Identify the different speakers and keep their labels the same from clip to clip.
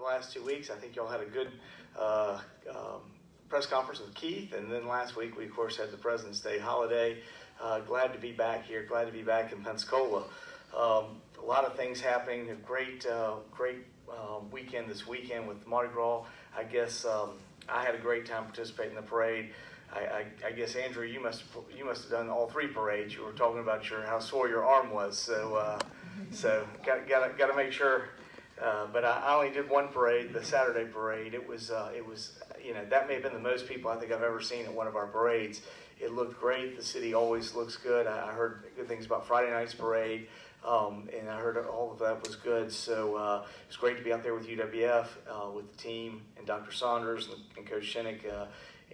Speaker 1: the last 2 weeks. I think y'all had a good press conference with Keith, and then last week we of course had the President's Day holiday. Glad to be back here. Glad to be back in Pensacola. A lot of things happening. A great weekend this weekend with Mardi Gras. I guess I had a great time participating in the parade. I guess Andrew, you must have done all 3 parades. You were talking about how sore your arm was, so got to make sure. But I only did 1 parade, the Saturday parade. It was that may have been the most people I think I've ever seen at one of our parades. It looked great. The city always looks good. I heard good things about Friday night's parade, and I heard all of that was good. So it was great to be out there with UWF, with the team, and Dr. Saunders and Coach Shinnick,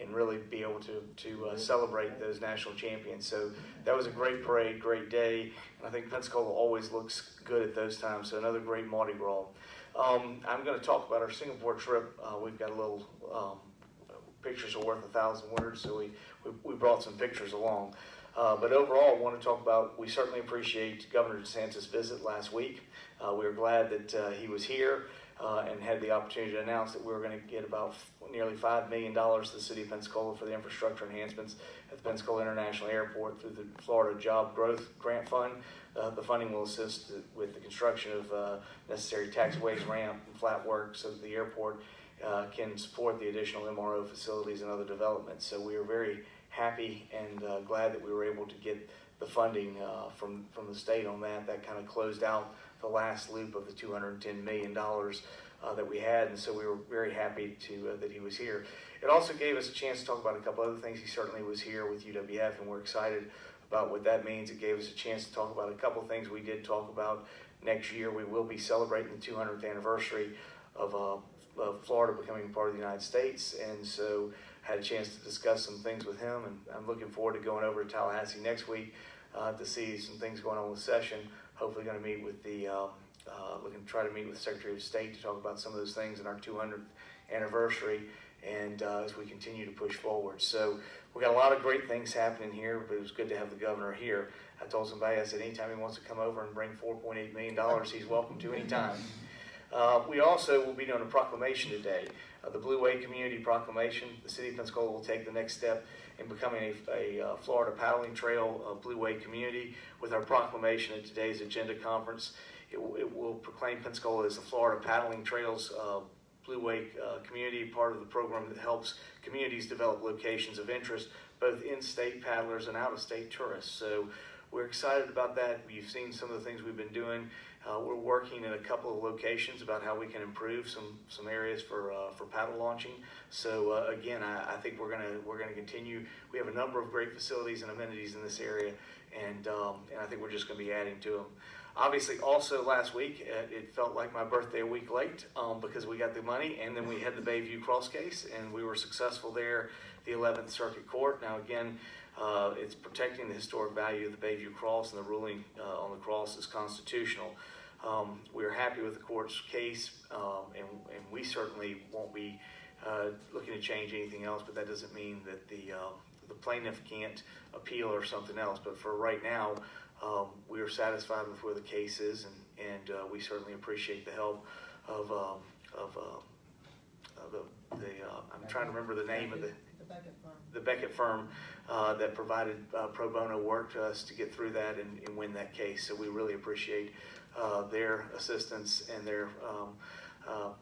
Speaker 1: and really be able to celebrate those national champions. So that was a great parade, great day, and I think Pensacola always looks good at those times. So another great Mardi Gras. I'm going to talk about our Singapore trip. We've got a little pictures are worth 1,000 words, so we brought some pictures along. But overall, I want to talk about, we certainly appreciate Governor DeSantis' visit last week. We were glad that he was here and had the opportunity to announce that we were going to get about nearly $5 million to the City of Pensacola for the infrastructure enhancements at the Pensacola International Airport through the Florida Job Growth Grant Fund. The funding will assist with the construction of necessary taxiways, ramp, and flat work so that the airport can support the additional MRO facilities and other developments. So we are very happy and glad that we were able to get the funding from the state on that. That kind of closed out the last loop of the $210 million that we had, and so we were very happy that he was here. It also gave us a chance to talk about a couple other things. He certainly was here with UWF, and we're excited about what that means. It gave us a chance to talk about a couple things we did talk about. Next year we will be celebrating the 200th anniversary of Florida becoming part of the United States, and so had a chance to discuss some things with him, and I'm looking forward to going over to Tallahassee next week to see some things going on with session. Hopefully going to meet with looking to try to meet with the Secretary of State to talk about some of those things in our 200th anniversary, and as we continue to push forward. So we got a lot of great things happening here, but it was good to have the governor here. I told somebody, I said, anytime he wants to come over and bring $4.8 million, he's welcome to anytime. We also will be doing a proclamation today, the Blue Wave Community Proclamation. The City of Pensacola will take the next step in becoming a Florida paddling trail Blue Wave community with our proclamation at today's agenda conference. It will proclaim Pensacola as the Florida Paddling Trails Blue Wave community, part of the program that helps communities develop locations of interest, both in-state paddlers and out-of-state tourists. So we're excited about that. You've seen some of the things we've been doing. We're working in a couple of locations about how we can improve some areas for paddle launching. So again, I think we're gonna continue. We have a number of great facilities and amenities in this area, and I think we're just going to be adding to them. Obviously, also last week, it felt like my birthday a week late because we got the money, and then we had the Bayview Cross case, and we were successful there, the 11th Circuit Court. Now again, it's protecting the historic value of the Bayview Cross, and the ruling on the cross is constitutional. We are happy with the court's case, and we certainly won't be looking to change anything else, but that doesn't mean that the plaintiff can't appeal or something else. But for right now, we are satisfied with where the case is, and we certainly appreciate the help of I'm trying to remember the name of the Beckett firm that provided pro bono work to us to get through that and win that case. So we really appreciate their assistance and their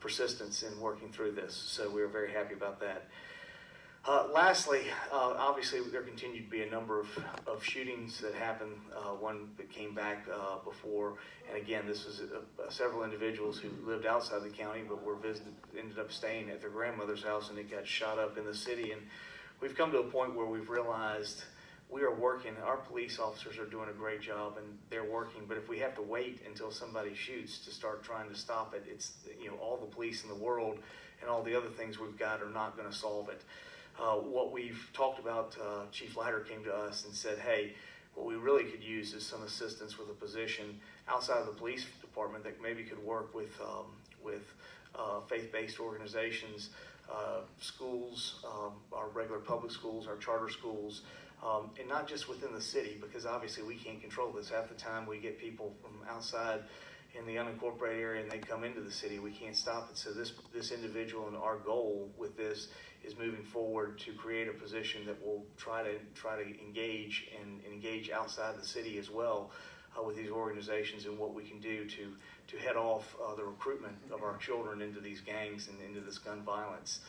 Speaker 1: persistence in working through this. So we are very happy about that. Lastly, obviously there continue to be a number of shootings that happened. One that came back before, and again, this was several individuals who lived outside the county but ended up staying at their grandmother's house, and they got shot up in the city. And we've come to a point where we've realized we are working. Our police officers are doing a great job, and they're working. But if we have to wait until somebody shoots to start trying to stop it, it's all the police in the world and all the other things we've got are not going to solve it. What we've talked about, Chief Leiter came to us and said, hey, what we really could use is some assistance with a position outside of the police department that maybe could work with faith-based organizations, schools, our regular public schools, our charter schools, and not just within the city, because obviously we can't control this. Half the time we get people from outside in the unincorporated area and they come into the city, we can't stop it. So this individual, and our goal with this is moving forward to create a position that will try to engage and engage outside the city as well with these organizations, and what we can do to head off the recruitment of our children into these gangs and into this gun violence.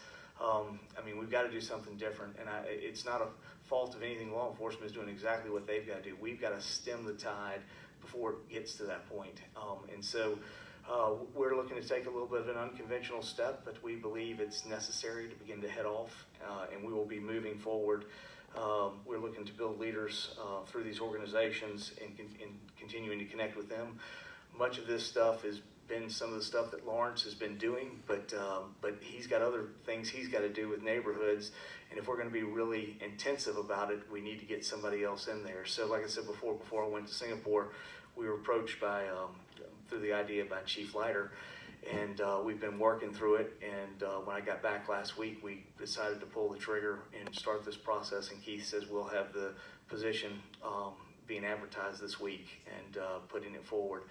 Speaker 1: I mean, we've got to do something different, and it's not a fault of anything. Law enforcement is doing exactly what they've got to do. We've got to stem the tide before it gets to that point. And so we're looking to take a little bit of an unconventional step, but we believe it's necessary to begin to head off, and we will be moving forward. We're looking to build leaders through these organizations and continuing to connect with them. Much of this stuff has been some of the stuff that Lawrence has been doing, but he's got other things he's got to do with neighborhoods, and if we're going to be really intensive about it, we need to get somebody else in there. So like I said before I went to Singapore, we were approached by through the idea by Chief Leiter, and we've been working through it, and when I got back last week, we decided to pull the trigger and start this process, and Keith says we'll have the position being advertised this week and putting it forward.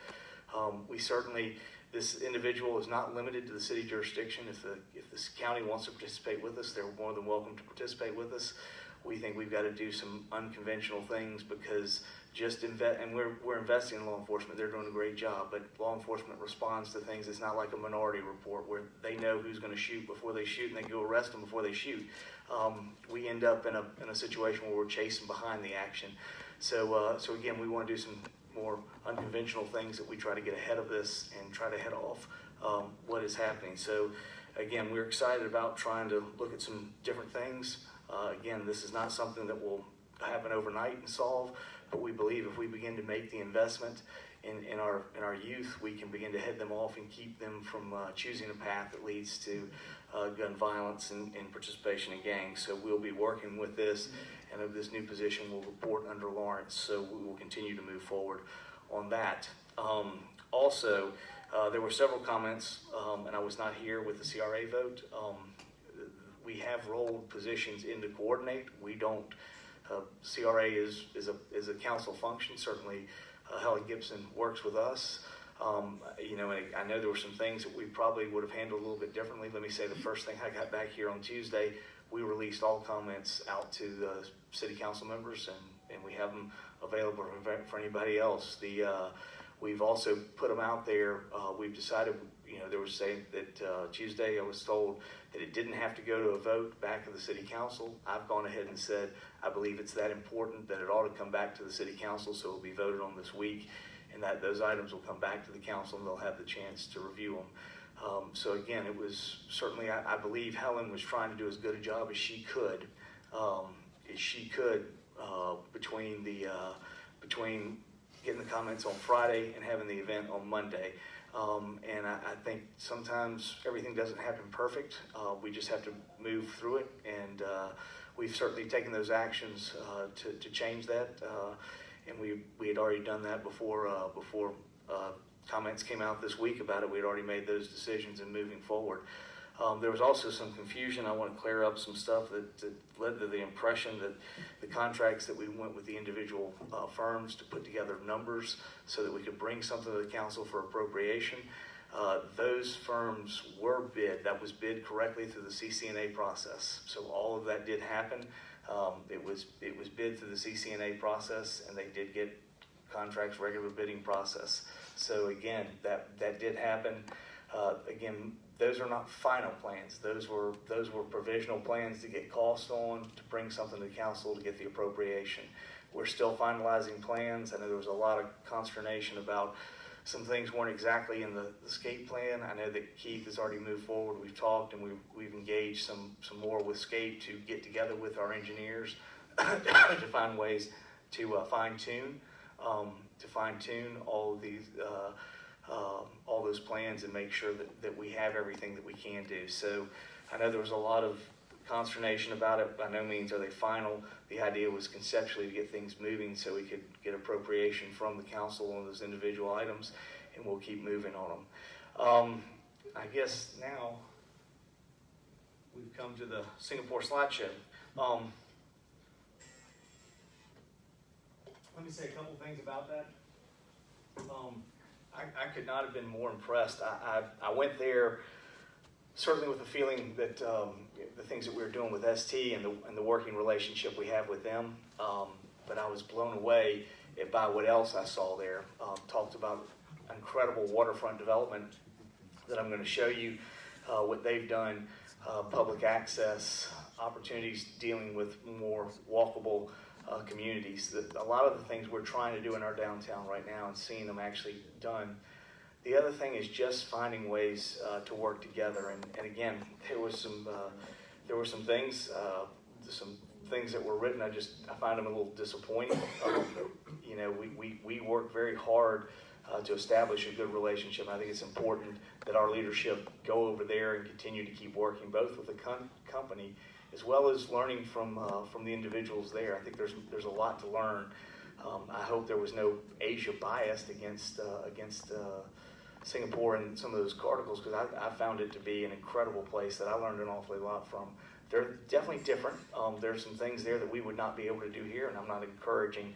Speaker 1: We certainly, this individual is not limited to the city jurisdiction. If this county wants to participate with us, they're more than welcome to participate with us. We think we've got to do some unconventional things, because and we're investing in law enforcement. They're doing a great job, but law enforcement responds to things. It's not like a Minority Report where they know who's going to shoot before they shoot, and they go arrest them before they shoot. We end up in a situation where we're chasing behind the action. So again, we want to do some more unconventional things that we try to get ahead of this and try to head off what is happening. So again, we're excited about trying to look at some different things. Again, this is not something that will happen overnight and solve, but we believe if we begin to make the investment in our youth, we can begin to head them off and keep them from choosing a path that leads to gun violence and participation in gangs. So we'll be working with this, and of this new position will report under Lawrence. So we will continue to move forward on that. Also, there were several comments, and I was not here with the CRA vote. We have rolled positions in to coordinate. We don't. CRA is a council function. Certainly, Helen Gibson works with us. And I know there were some things that we probably would have handled a little bit differently. Let me say the first thing I got back here on Tuesday, we released all comments out to the city council members, and we have them available for anybody else. We've also put them out there. We've decided, there was saying that Tuesday I was told that it didn't have to go to a vote back of the city council. I've gone ahead and said I believe it's that important that it ought to come back to the city council, so it'll be voted on this week, and that those items will come back to the council and they'll have the chance to review them. So again, it was certainly, I believe Helen was trying to do as good a job as she could, between getting the comments on Friday and having the event on Monday. And I think sometimes everything doesn't happen perfect. We just have to move through it, and we've certainly taken those actions to change that. And we had already done that before comments came out this week about it. We had already made those decisions and moving forward. There was also some confusion. I want to clear up some stuff that led to the impression that the contracts that we went with the individual firms to put together numbers so that we could bring something to the council for appropriation. Those firms were bid. That was bid correctly through the CCNA process. So all of that did happen. It was bid through the CCNA process, and they did get contracts, regular bidding process. So again, that did happen. Again, those are not final plans. Those were provisional plans to get costs on, to bring something to the council to get the appropriation. We're still finalizing plans. I know there was a lot of consternation about some things weren't exactly in the SCAPE plan. I know that Keith has already moved forward. We've talked, and we've engaged some more with SCAPE to get together with our engineers to find ways to fine-tune all of these all those plans and make sure that we have everything that we can do. So I know there was a lot of consternation about it. By no means are they final. The idea was conceptually to get things moving so we could get appropriation from the council on those individual items, and we'll keep moving on them. I guess now we've come to the Singapore slideshow. Let me say a couple things about that. I could not have been more impressed. I went there certainly with the feeling that the things that we were doing with ST and the working relationship we have with them, but I was blown away by what else I saw there. Talked about incredible waterfront development that I'm going to show you, what they've done, public access, opportunities dealing with more walkable communities. A lot of the things we're trying to do in our downtown right now and seeing them actually done. The other thing is just finding ways to work together. And again, there were some things, that were written. I find them a little disappointing. We work very hard to establish a good relationship. I think it's important that our leadership go over there and continue to keep working both with the company as well as learning from the individuals there. I think there's a lot to learn. I hope there was no Asia bias against Singapore and some of those articles, because I found it to be an incredible place that I learned an awfully lot from. They're definitely different. There's some things there that we would not be able to do here, and I'm not encouraging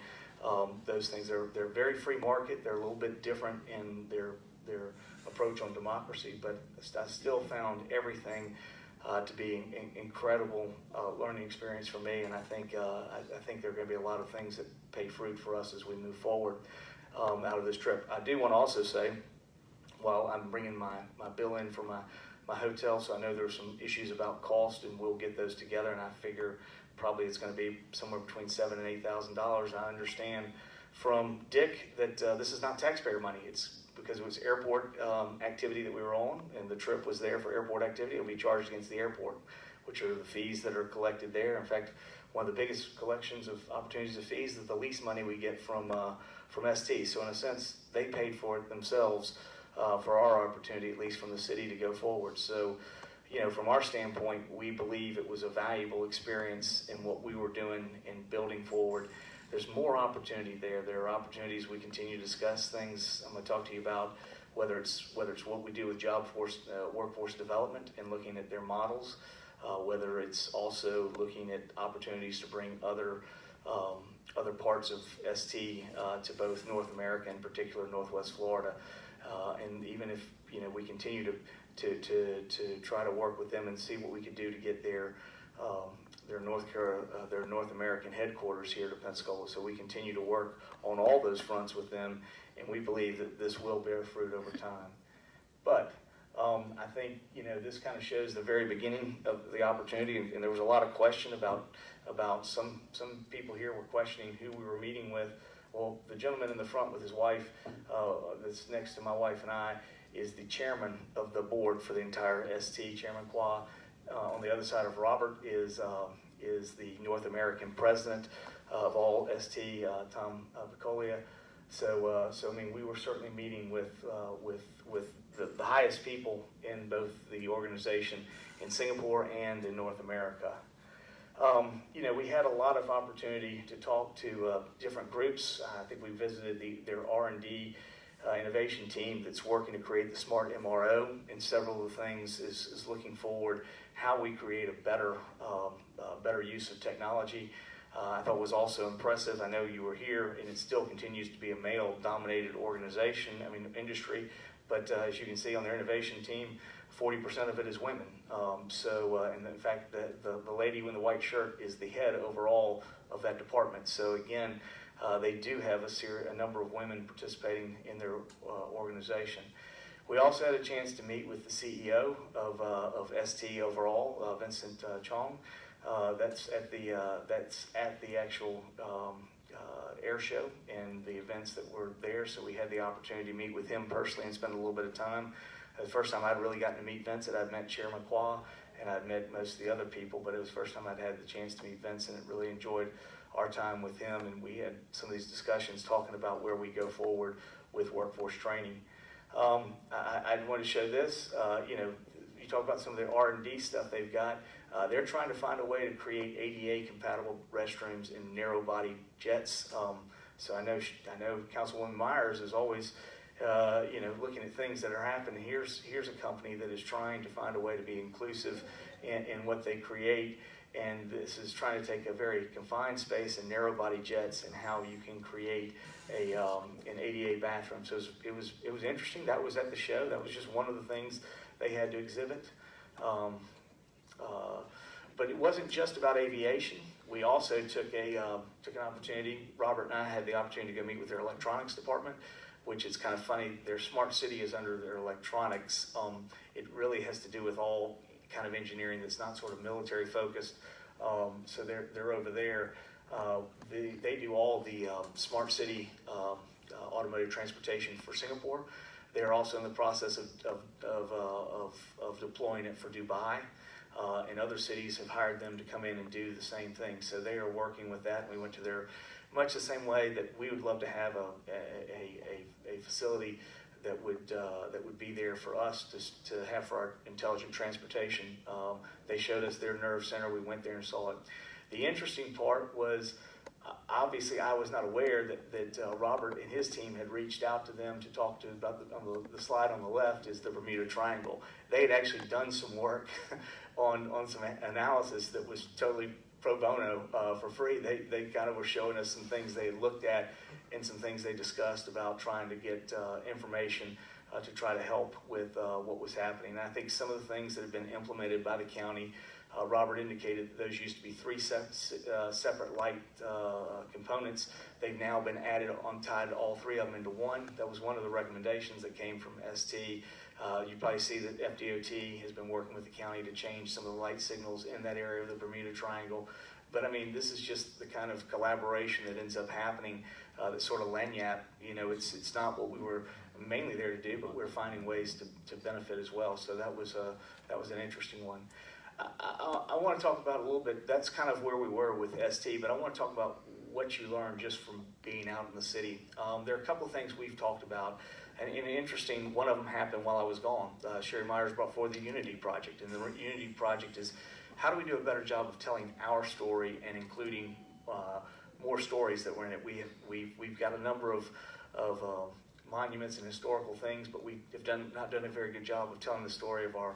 Speaker 1: those things. They're very free market. They're a little bit different in their approach on democracy, but I still found everything to be an incredible learning experience for me, and I think there are going to be a lot of things that pay fruit for us as we move forward out of this trip. I do want to also say, while I'm bringing my bill in for my hotel, so I know there's some issues about cost, and we'll get those together, and I figure probably it's going to be somewhere between $7,000 and $8,000. I understand from Dick that this is not taxpayer money. It's because it was airport activity that we were on, and the trip was there for airport activity. It'll be charged against the airport, which are the fees that are collected there. In fact, one of the biggest collections of opportunities of fees is the lease money we get from ST. So in a sense, they paid for it themselves for our opportunity, at least from the city, to go forward. So, from our standpoint, we believe it was a valuable experience in what we were doing in building forward. There's more opportunity there. There are opportunities. We continue to discuss things I'm going to talk to you about, whether it's what we do with workforce development and looking at their models, whether it's also looking at opportunities to bring other parts of ST to both North America, in particular Northwest Florida, and even if we continue to try to work with them and see what we could do to get their North American headquarters here to Pensacola. So we continue to work on all those fronts with them, and we believe that this will bear fruit over time. But I think this kind of shows the very beginning of the opportunity, and there was a lot of question about some people here were questioning who we were meeting with. Well, the gentleman in the front with his wife, that's next to my wife and I, is the chairman of the board for the entire ST, Chairman Qua. On the other side of Robert is the North American president of all ST, Tom Picolia. So I mean, we were certainly meeting with the highest people in both the organization in Singapore and in North America. We had a lot of opportunity to talk to different groups. I think we visited their R&D innovation team that's working to create the smart MRO, and several of the things is looking forward how we create a better use of technology. I thought was also impressive. I know you were here, and it still continues to be a male-dominated organization, industry, but as you can see on their innovation team, 40% of it is women. And in fact, the lady in the white shirt is the head overall of that department. So again, they do have a number of women participating in their organization. We also had a chance to meet with the CEO of ST overall, Vincent Chong. That's at the actual air show and the events that were there. So we had the opportunity to meet with him personally and spend a little bit of time. The first time I'd really gotten to meet Vincent, I'd met Chairman Qua, and I'd met most of the other people, but it was the first time I'd had the chance to meet Vincent, and really enjoyed our time with him, and we had some of these discussions talking about where we go forward with workforce training. I want to show this. You talk about some of the R&D stuff they've got. They're trying to find a way to create ADA-compatible restrooms in narrow-body jets. So I know Councilwoman Myers is always looking at things that are happening. Here's a company that is trying to find a way to be inclusive in what they create, and this is trying to take a very confined space and narrow body jets and how you can create an ADA bathroom. So it was interesting. That was at the show. That was just one of the things they had to exhibit. But it wasn't just about aviation. We also took an opportunity. Robert and I had the opportunity to go meet with their electronics department, which is kind of funny. Their smart city is under their electronics. It really has to do with all kind of engineering that's not sort of military focused. So they're over there. They do all the smart city automotive transportation for Singapore. They're also in the process of deploying it for Dubai. And other cities have hired them to come in and do the same thing. So they are working with that. We went to their, much the same way that we would love to have a facility that would be there for us to have for our intelligent transportation. They showed us their nerve center. We went there and saw it. The interesting part was, obviously, I was not aware that Robert and his team had reached out to them to talk to about the slide on the left is the Bermuda Triangle. They had actually done some work on some analysis that was totally pro bono for free. They kind of were showing us some things they had looked at and some things they discussed about trying to get information to try to help with what was happening. And I think some of the things that have been implemented by the county, Robert indicated that those used to be three separate light components. They've now been tied all three of them into one. That was one of the recommendations that came from ST. You probably see that FDOT has been working with the county to change some of the light signals in that area of the Bermuda Triangle. But I mean, this is just the kind of collaboration that ends up happening, that sort of lanyap. You know, it's not what we were mainly there to do, but we're finding ways to benefit as well. So that was an interesting one. I want to talk about a little bit, that's kind of where we were with ST, but I want to talk about what you learned just from being out in the city. There are a couple of things we've talked about, and interesting, one of them happened while I was gone. Sherry Myers brought forward the Unity Project, and the Unity Project is how do we do a better job of telling our story and including more stories that were in it. We've got a number of monuments and historical things, but we have not done a very good job of telling the story of our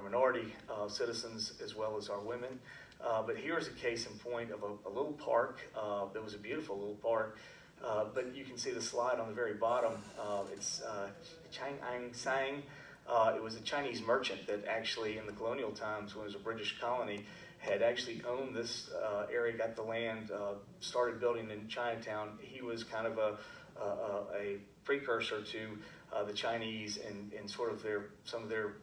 Speaker 1: minority citizens as well as our women. But here's a case in point of a little park. That was a beautiful little park, but you can see the slide on the very bottom. It's Chang Ang Sang. It was a Chinese merchant that actually in the colonial times, when it was a British colony, had actually owned this area, got the land, started building in Chinatown. He was kind of a precursor to the Chinese and sort of some of their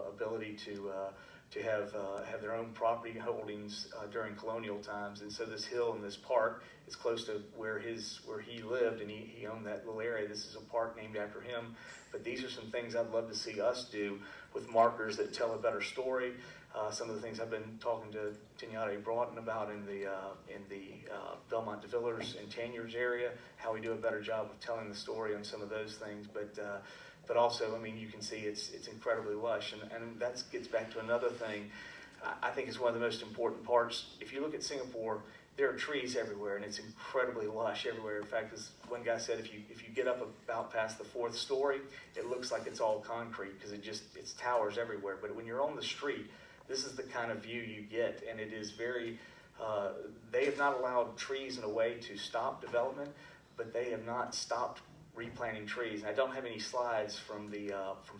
Speaker 1: ability to have their own property holdings during colonial times. And so this hill and this park is close to where he lived, and he owned that little area. This is a park named after him. But these are some things I'd love to see us do with markers that tell a better story. Some of the things I've been talking to Tignate Broughton about in the Belmont DeVillers and Tanyards area, how we do a better job of telling the story on some of those things. But also, I mean, you can see it's incredibly lush, and that gets back to another thing. I think is one of the most important parts. If you look at Singapore, there are trees everywhere, and it's incredibly lush everywhere. In fact, as one guy said, if you get up about past the fourth story, it looks like it's all concrete because it's towers everywhere. But when you're on the street, this is the kind of view you get, and it is very. They have not allowed trees in a way to stop development, but they have not stopped replanting trees. And I don't have any slides from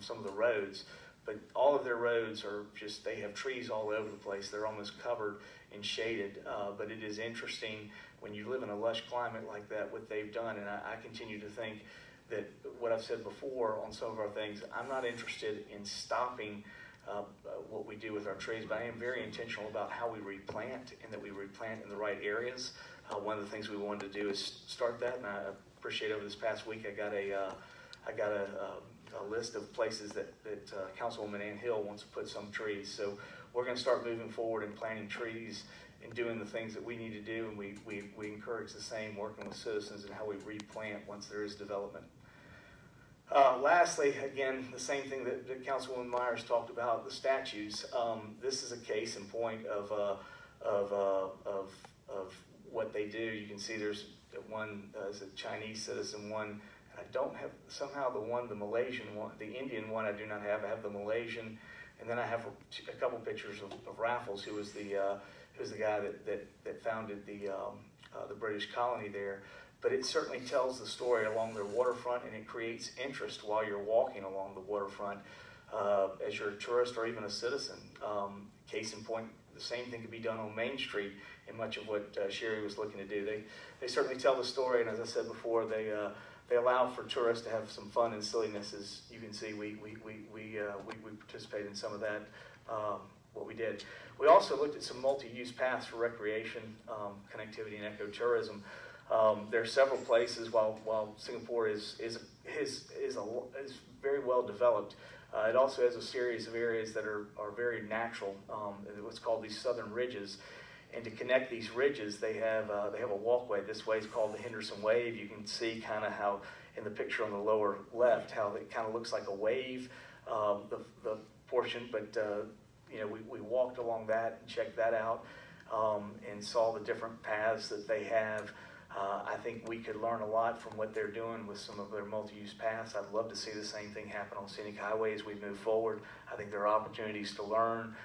Speaker 1: some of the roads, but all of their roads are they have trees all over the place. They're almost covered and shaded, but it is interesting when you live in a lush climate like that, what they've done. And I continue to think that what I've said before on some of our things, I'm not interested in stopping what we do with our trees, but I am very intentional about how we replant and that we replant in the right areas. One of the things we wanted to do is start that, and I appreciate over this past week I got a list of places that Councilwoman Ann Hill wants to put some trees. So we're going to start moving forward and planting trees and doing the things that we need to do, and we encourage the same, working with citizens and how we replant once there is development. Lastly, again, the same thing that Councilwoman Myers talked about, the statues. This is a case in point of what they do. You can see there's one is a Chinese citizen one. I don't have somehow the Malaysian one, the Indian one I do not have. I have the Malaysian, and then I have a couple pictures of Raffles, who was the who's the guy that founded the British colony there. But it certainly tells the story along their waterfront, and it creates interest while you're walking along the waterfront as you're a tourist or even a citizen. Case in point, the same thing could be done on Main Street in much of what Sherry was looking to do. They certainly tell the story, and as I said before, they allow for tourists to have some fun and silliness. As you can see, we participated in some of that, what we did. We also looked at some multi-use paths for recreation, connectivity, and ecotourism. There are several places, while Singapore is very well developed, it also has a series of areas that are very natural, what's called these southern ridges. And to connect these ridges, they have a walkway. This way is called the Henderson Wave. You can see kind of how, in the picture on the lower left, how it kind of looks like a wave, the portion. But we walked along that and checked that out, and saw the different paths that they have. I think we could learn a lot from what they're doing with some of their multi-use paths. I'd love to see the same thing happen on scenic highways as we move forward. I think there are opportunities to learn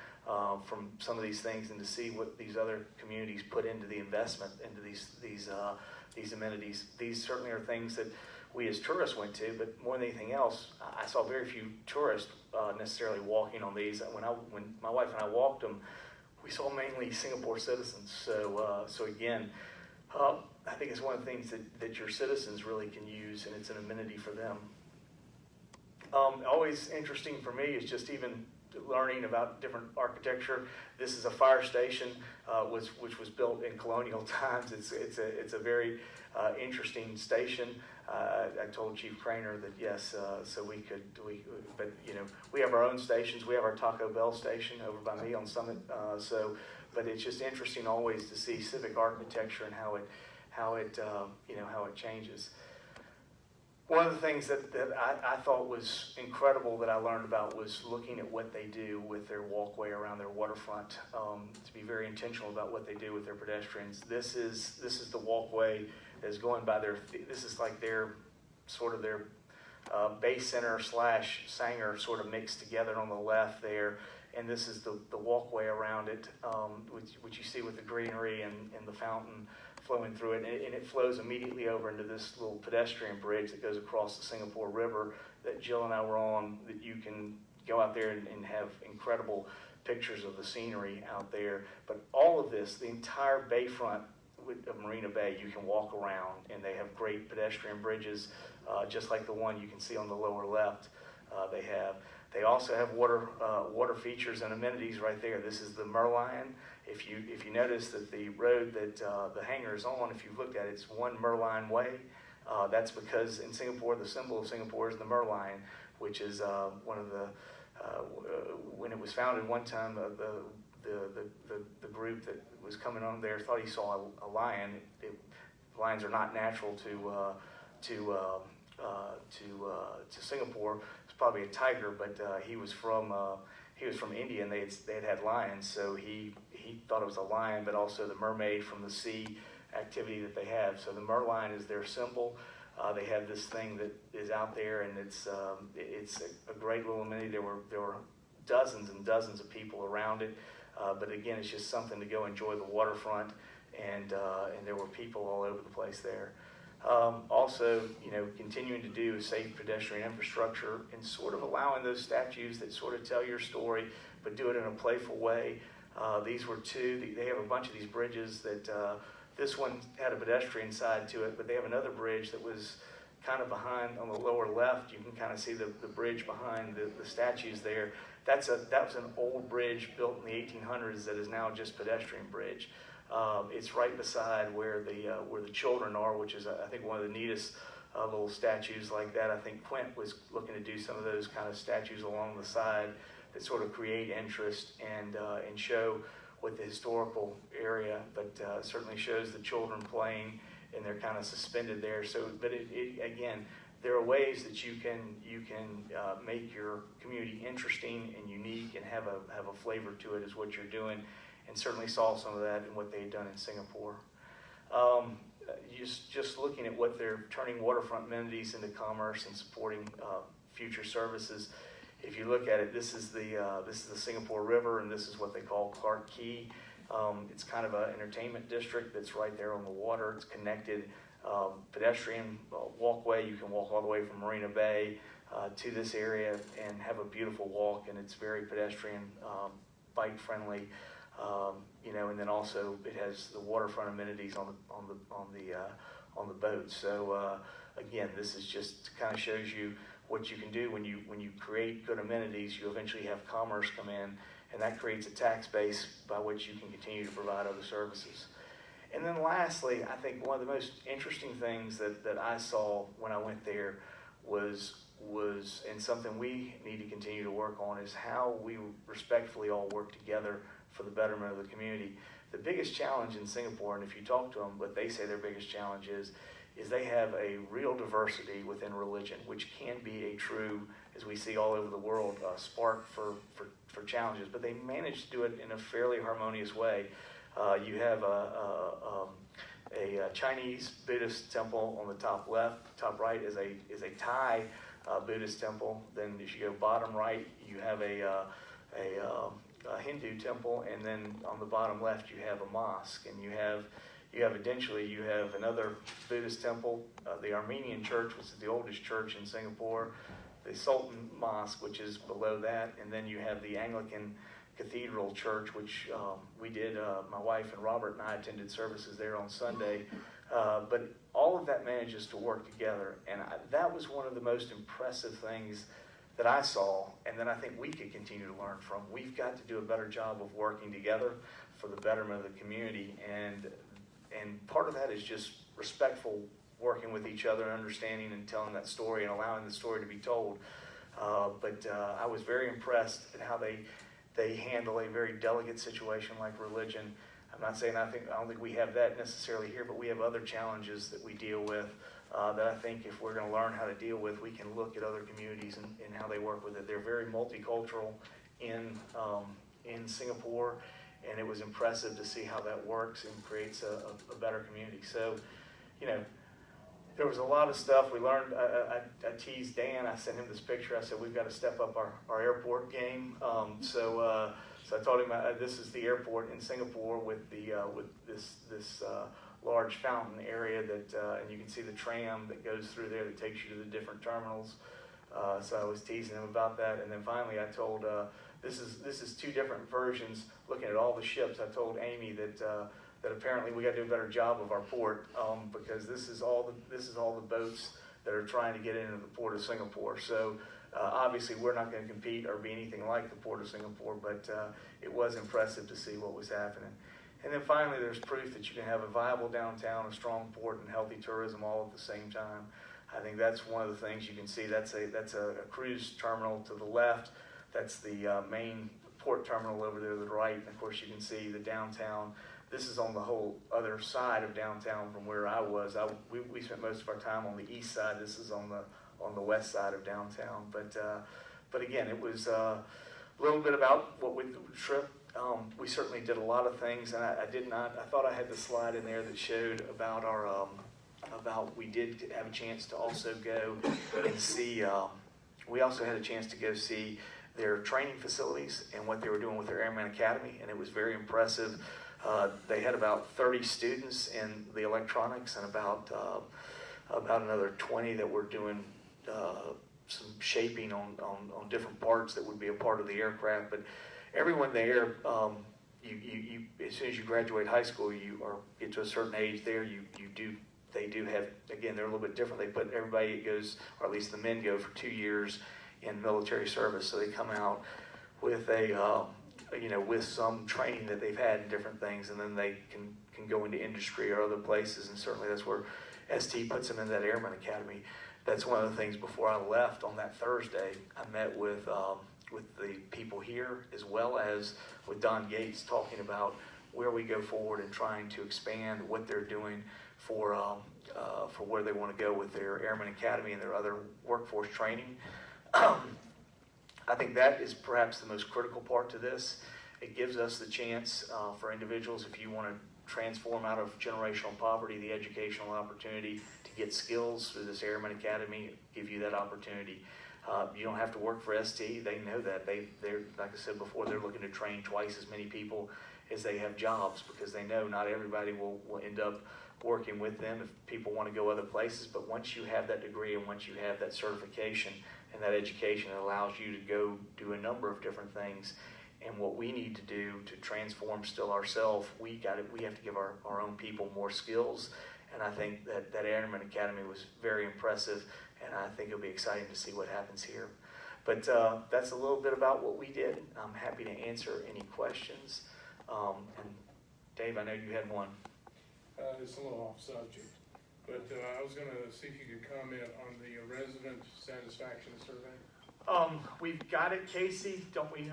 Speaker 1: from some of these things and to see what these other communities put into the investment into these amenities. These certainly are things that we as tourists went to, but more than anything else, I saw very few tourists necessarily walking on these. When my wife and I walked them, we saw mainly Singapore citizens. So again, I think it's one of the things that your citizens really can use, and it's an amenity for them. Always interesting for me is just even learning about different architecture. This is a fire station, which was built in colonial times. It's a very interesting station. I told Chief Craner that yes, so but we have our own stations. We have our Taco Bell station over by me on Summit. But it's just interesting always to see civic architecture and how it changes. One of the things that I thought was incredible that I learned about was looking at what they do with their walkway around their waterfront, to be very intentional about what they do with their pedestrians. This is the walkway that's going by this is like their Bay Center / Sanger sort of mixed together on the left there. And this is the walkway around it, which you see with the greenery and the fountain flowing through it. And it flows immediately over into this little pedestrian bridge that goes across the Singapore River that Jill and I were on, that you can go out there and have incredible pictures of the scenery out there. But all of this, the entire bayfront of Marina Bay, you can walk around, and they have great pedestrian bridges, just like the one you can see on the lower left. They also have water features and amenities right there. This is the Merlion. If you notice that the road that the hangar is on, if you've looked at it, it's one Merlion way. That's because in Singapore, the symbol of Singapore is the Merlion, which is one of the when it was founded one time, the group that was coming on there thought he saw a lion. Lions are not natural to Singapore. It's probably a tiger, but he was from India, and they had lions, so he thought it was a lion, but also the mermaid from the sea activity that they have. So the Merlion is their symbol. They have this thing that is out there, and it's a great little amenity. There were dozens and dozens of people around it, but again, it's just something to go enjoy the waterfront, and there were people all over the place there. Also, continuing to do safe pedestrian infrastructure and sort of allowing those statues that sort of tell your story, but do it in a playful way. These were two. They have a bunch of these bridges that this one had a pedestrian side to it, but they have another bridge that was kind of behind on the lower left. You can kind of see the bridge behind the statues there. That was an old bridge built in the 1800s that is now just pedestrian bridge. It's right beside where the children are, which is I think one of the neatest little statues like that. I think Quint was looking to do some of those kind of statues along the side that sort of create interest and show what the historical area, but certainly shows the children playing, and they're kind of suspended there. So, but again, there are ways that you can make your community interesting and unique and have a flavor to it, is what you're doing. And certainly saw some of that in what they had done in Singapore. Just looking at what they're turning waterfront amenities into commerce and supporting future services. If you look at it, this is the Singapore River, and this is what they call Clark Quay. It's kind of an entertainment district that's right there on the water. It's connected pedestrian walkway. You can walk all the way from Marina Bay to this area and have a beautiful walk, and it's very pedestrian, bike friendly. And then also it has the waterfront amenities on the boat. So again, this is just kind of shows you what you can do when you create good amenities. You eventually have commerce come in, and that creates a tax base by which you can continue to provide other services. And then lastly, I think one of the most interesting things that I saw when I went there was and something we need to continue to work on is how we respectfully all work together for the betterment of the community. The biggest challenge in Singapore, and if you talk to them, what they say their biggest challenge is they have a real diversity within religion, which can be a true, as we see all over the world, spark for challenges, but they manage to do it in a fairly harmonious way. You have a Chinese Buddhist temple on the top right is a Thai Buddhist temple. Then as you go bottom right, you have a Hindu temple, and then on the bottom left you have a mosque, and you have another Buddhist temple, the Armenian church, which is the oldest church in Singapore, the Sultan Mosque, which is below that, and then you have the Anglican Cathedral Church, which we did, my wife and Robert and I attended services there on Sunday, but all of that manages to work together, and that was one of the most impressive things that I saw, and then I think we could continue to learn from. We've got to do a better job of working together for the betterment of the community, and part of that is just respectful working with each other, understanding and telling that story and allowing the story to be told. But I was very impressed at how they handle a very delicate situation like religion. I'm not saying I don't think we have that necessarily here, but we have other challenges that we deal with that I think if we're going to learn how to deal with, we can look at other communities and how they work with it. They're very multicultural in Singapore, and it was impressive to see how that works and creates a better community. So, there was a lot of stuff we learned. I teased Dan. I sent him this picture. I said, we've got to step up our airport game. So I told him this is the airport in Singapore with this large fountain area that, and you can see the tram that goes through there that takes you to the different terminals. So I was teasing him about that. And then finally I told, this is two different versions looking at all the ships. I told Amy that apparently we got to do a better job of our port because this is all the boats that are trying to get into the port of Singapore. So obviously we're not going to compete or be anything like the port of Singapore, but it was impressive to see what was happening. And then finally there's proof that you can have a viable downtown, a strong port, and healthy tourism all at the same time. I think that's one of the things you can see. That's a cruise terminal to the left. That's the main port terminal over there to the right. And of course you can see the downtown. This is on the whole other side of downtown from where I was. We spent most of our time on the east side. This is on the west side of downtown. But again, it was a little bit about what we the trip. We certainly did a lot of things, and I thought I had the slide in there that showed about we did have a chance to also go and see. We also had a chance to go see their training facilities and what they were doing with their Airman Academy, and it was very impressive. They had about 30 students in the electronics and about another 20 that were doing some shaping on different parts that would be a part of the aircraft. But everyone there, you as soon as you graduate high school, or get to a certain age there, they do have, again, they're a little bit different. They put everybody goes, or at least the men go for 2 years in military service, so they come out with with some training that they've had in different things, and then they can go into industry or other places, and certainly that's where ST puts them in that Airman Academy. That's one of the things before I left on that Thursday. I met with the people here as well as with Don Gates, talking about where we go forward and trying to expand what they're doing for where they want to go with their Airman Academy and their other workforce training. I think that is perhaps the most critical part to this. It gives us the chance for individuals, if you want to transform out of generational poverty, the educational opportunity to get skills through this Airman Academy, give you that opportunity. You don't have to work for ST. They know that. They're, like I said before, they're looking to train twice as many people as they have jobs, because they know not everybody will end up working with them if people want to go other places. But once you have that degree and once you have that certification and that education, it allows you to go do a number of different things. And what we need to do to transform still ourselves, we have to give our own people more skills. And I think that Airman Academy was very impressive, and I think it'll be exciting to see what happens here. But that's a little bit about what we did. I'm happy to answer any questions. And Dave, I know you had one.
Speaker 2: It's a little off subject, but I was going to see if you could comment on the resident satisfaction survey.
Speaker 1: We've got it, Casey, don't we?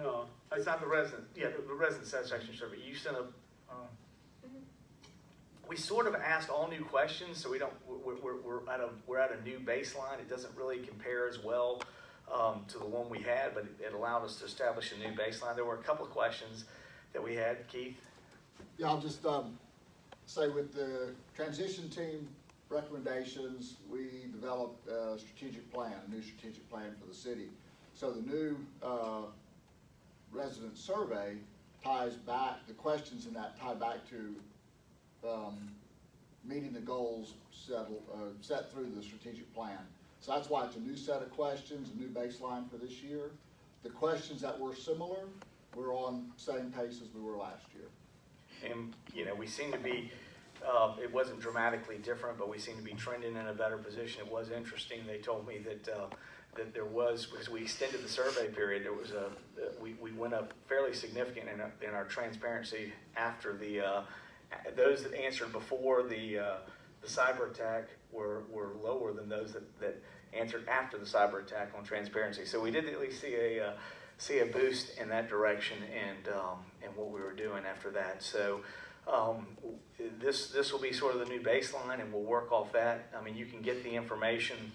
Speaker 1: It's not the resident, yeah, the resident satisfaction survey. You sent a, we sort of asked all new questions, so we're at a new baseline. It doesn't really compare as well to the one we had, but it allowed us to establish a new baseline. There were a couple of questions that we had. Keith?
Speaker 3: Yeah, I'll just say with the transition team recommendations, we developed a strategic plan, a new strategic plan for the city. So the new resident survey ties back, the questions in that tie back to meeting the goals set through the strategic plan. So that's why it's a new set of questions, a new baseline for this year. The questions that were similar, we're on the same pace as we were last year.
Speaker 1: And, we seem to be, it wasn't dramatically different, but we seem to be trending in a better position. It was interesting. They told me that there was, because we extended the survey period, there was we went up fairly significant in our transparency after those that answered before the cyber attack were lower than those that answered after the cyber attack on transparency. So we did at least see a boost in that direction, and what we were doing after that. So this will be sort of the new baseline, and we'll work off that. I mean, you can get the information.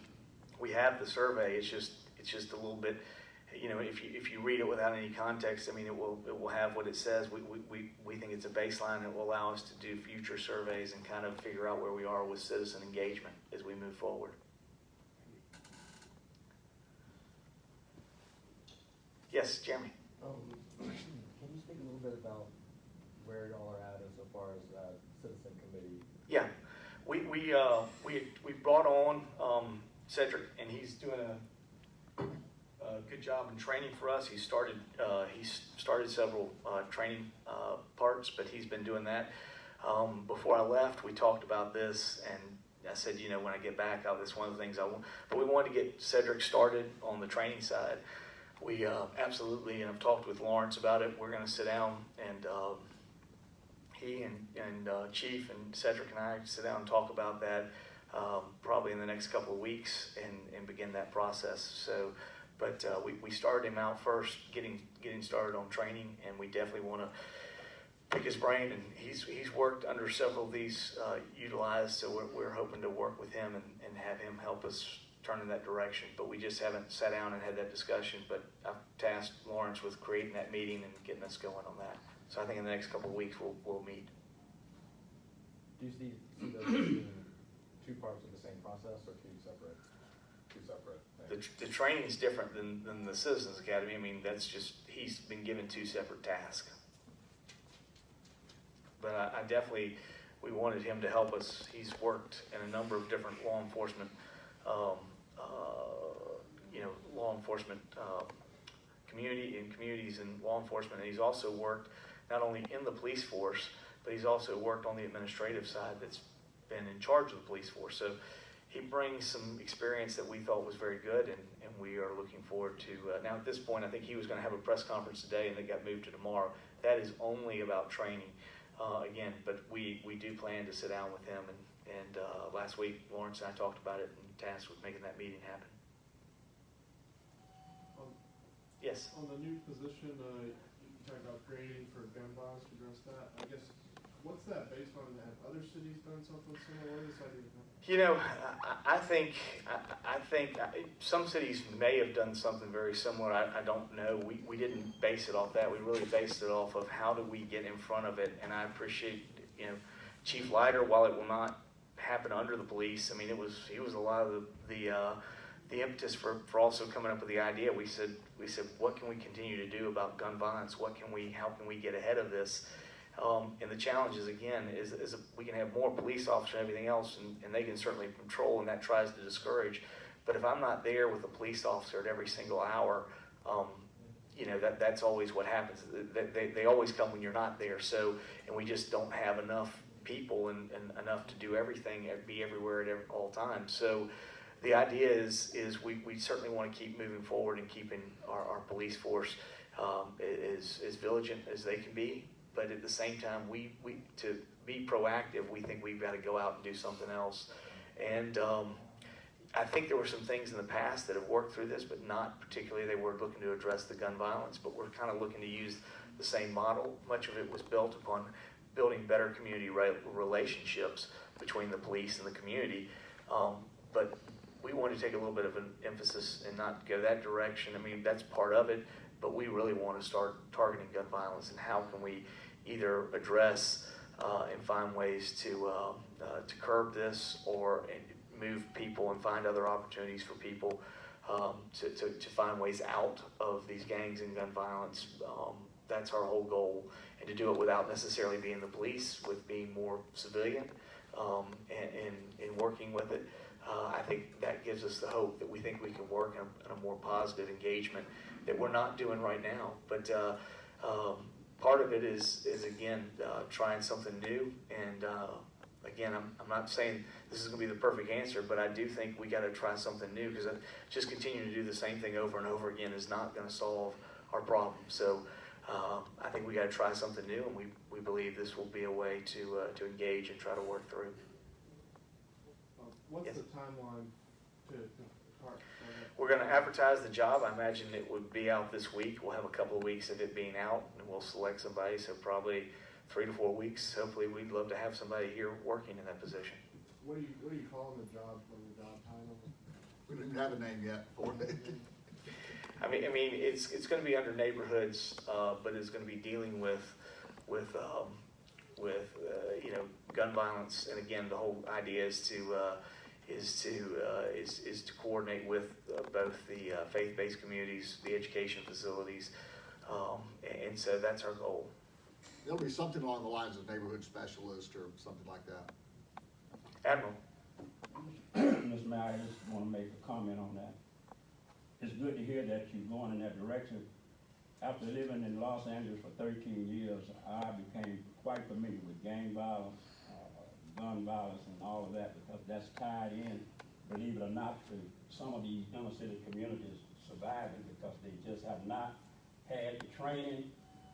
Speaker 1: We have the survey. It's just a little bit, if you read it without any context, I mean, it will have what it says. We think it's a baseline that will allow us to do future surveys and kind of figure out where we are with citizen engagement as we move forward. Yes, Jeremy.
Speaker 4: Can you speak a little bit about where y'all are at insofar as citizen committee?
Speaker 1: Yeah, we brought on Cedric, and he's doing a good job in training for us. He started several training parts, but he's been doing that. Before I left, we talked about this, and I said, when I get back, that's one of the things I want. But we wanted to get Cedric started on the training side. We absolutely, and I've talked with Lawrence about it, we're going to sit down, and he and Chief and Cedric and I sit down and talk about that probably in the next couple of weeks and begin that process. So, but we started him out first, getting started on training, and we definitely want to pick his brain. And he's worked under several of these utilized, so we're hoping to work with him and have him help us turn in that direction. But we just haven't sat down and had that discussion. But I've tasked Lawrence with creating that meeting and getting us going on that. So I think in the next couple of weeks we'll meet.
Speaker 4: Do you see those being two parts of the same process, or two separate things?
Speaker 1: The training is different than the Citizens Academy. I mean, that's just, he's been given two separate tasks. But I definitely, we wanted him to help us. He's worked in a number of different law enforcement communities and law enforcement. And he's also worked not only in the police force, but he's also worked on the administrative side that's been in charge of the police force. So he brings some experience that we thought was very good, and we are looking forward to, now at this point, I think he was going to have a press conference today and it got moved to tomorrow. That is only about training, again, but we do plan to sit down with him, and last week Lawrence and I talked about it and tasked with making that meeting happen. Yes?
Speaker 5: On the new position, you talked about creating for gun violence to address that. I guess, what's that based on? Have other cities done something similar?
Speaker 1: I think some cities may have done something very similar. I don't know. We didn't base it off that. We really based it off of how do we get in front of it. And I appreciate, Chief Leiter, while it will not happen under the police, I mean, he was a lot of the impetus for also coming up with the idea, we said, what can we continue to do about gun violence? How can we get ahead of this? And the challenge is, again, is we can have more police officers and everything else, and they can certainly patrol, and that tries to discourage. But if I'm not there with a police officer at every single hour, that's always what happens. They always come when you're not there. So, and we just don't have enough people and enough to do everything, be everywhere at all times. So the idea is we certainly want to keep moving forward and keeping our police force as vigilant as they can be. But at the same time, we to be proactive, we think we've got to go out and do something else. And I think there were some things in the past that have worked through this, but not particularly. They were looking to address the gun violence, but we're kind of looking to use the same model. Much of it was built upon building better community relationships between the police and the community. But we want to take a little bit of an emphasis and not go that direction. I mean, that's part of it, but we really want to start targeting gun violence, and how can we either address and find ways to curb this, or move people and find other opportunities for people to find ways out of these gangs and gun violence. That's our whole goal, and to do it without necessarily being the police, with being more civilian and working with it. I think that gives us the hope that we think we can work in a more positive engagement that we're not doing right now. But part of it is again, trying something new. And again, I'm not saying this is going to be the perfect answer, but I do think we got to try something new, because just continuing to do the same thing over and over again is not going to solve our problem. So I think we got to try something new, and we believe this will be a way to engage and try to work through.
Speaker 5: What's
Speaker 1: Yes.
Speaker 5: the timeline to start?
Speaker 1: We're going to advertise the job. I imagine it would be out this week. We'll have a couple of weeks of it being out, and we'll select somebody, so probably 3 to 4 weeks. Hopefully, we'd love to have somebody here working in that position.
Speaker 5: What do you call the job, the job title?
Speaker 3: We didn't have a name yet for it.
Speaker 1: I mean, it's going to be under neighborhoods, but it's going to be dealing with gun violence. And again, the whole idea is to coordinate with both the faith-based communities, the education facilities, and so that's our goal.
Speaker 3: It'll be something along the lines of neighborhood specialist or something like that.
Speaker 1: Admiral.
Speaker 6: Mr. Mayor, I just want to make a comment on that. It's good to hear that you're going in that direction. After living in Los Angeles for 13 years, I became quite familiar with gang violence, gun violence, and all of that, because that's tied in, believe it or not, to some of these inner city communities surviving, because they just have not had the training.